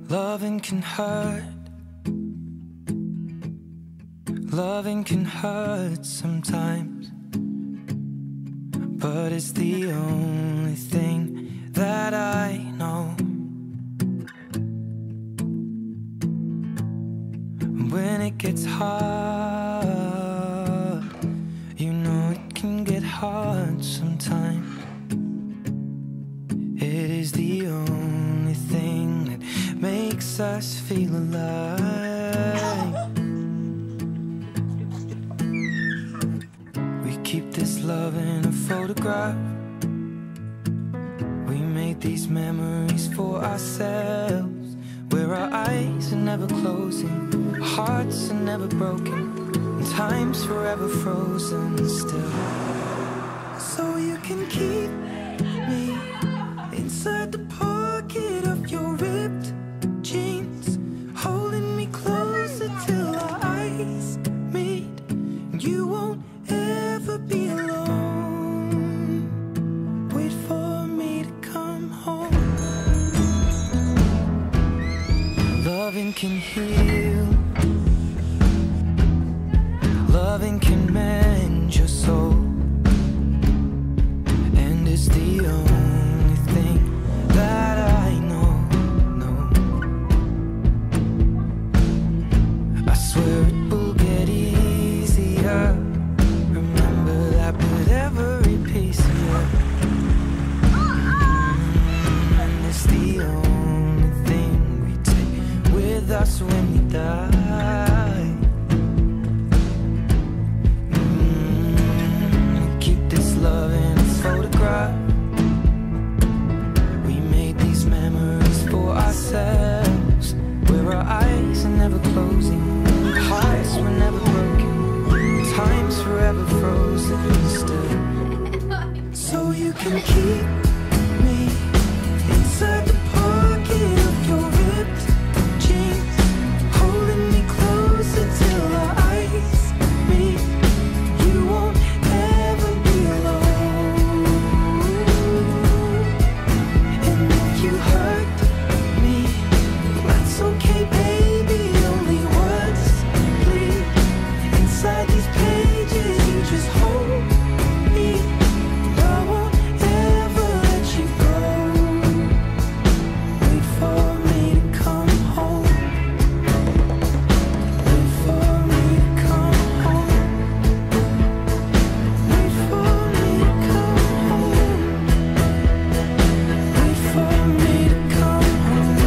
Loving can hurt. Loving can hurt sometimes, but it's the only thing that I know. When it gets hard, you know it can get hard sometimes. It is the only thing that makes us feel alive. We keep this love in a photograph. We made these memories for ourselves, where our eyes are never closing, hearts are never broken, and time's forever frozen still. So you can keep me inside the pocket of your ripped jeans, holding me closer till our eyes meet. You won't ever be alone. Wait for me to come home. Loving can heal. Loving can mend your soul, and it's the only thing that I know. I swear it will get easier. Remember that with every piece of you. And it's the only thing we take with us when we die. We keep this love in a photograph. We made these memories for ourselves, where our eyes are never closing, hearts were never broken, time's forever frozen still. So you can keep me inside the pocket of your ripped jeans, holding me closer till our eyes meet. You won't ever be alone. And if you hurt me, that's okay, baby. Only words bleed inside these pages. You just hold me. I won't ever let you go. Wait for me to come home. Wait for me to come home. Wait for me to come home. Wait for me to come home.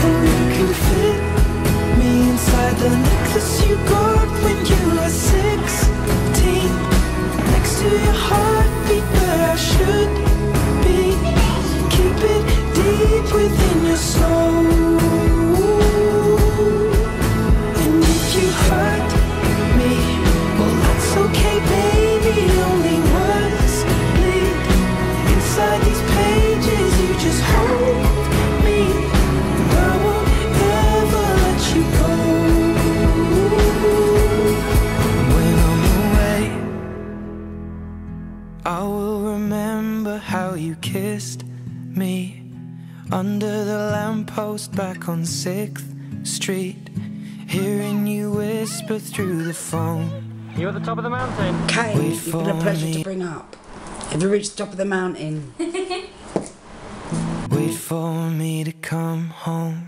And you can fit me inside the necklace you got when you were 16, next to your heartbeat where I should be. Keep it deep within your soul. And if you hurt me, well, that's okay, baby. Only words bleed inside these pages. You just hold me. I won't ever let you go. When I'm away, I will remember how you kissed me under the lamppost back on 6th Street, hearing you whisper through the phone. You at the top of the mountain? Kane, Wait you've been a for pleasure me. to bring up. Have you reached the top of the mountain? Wait for me to come home.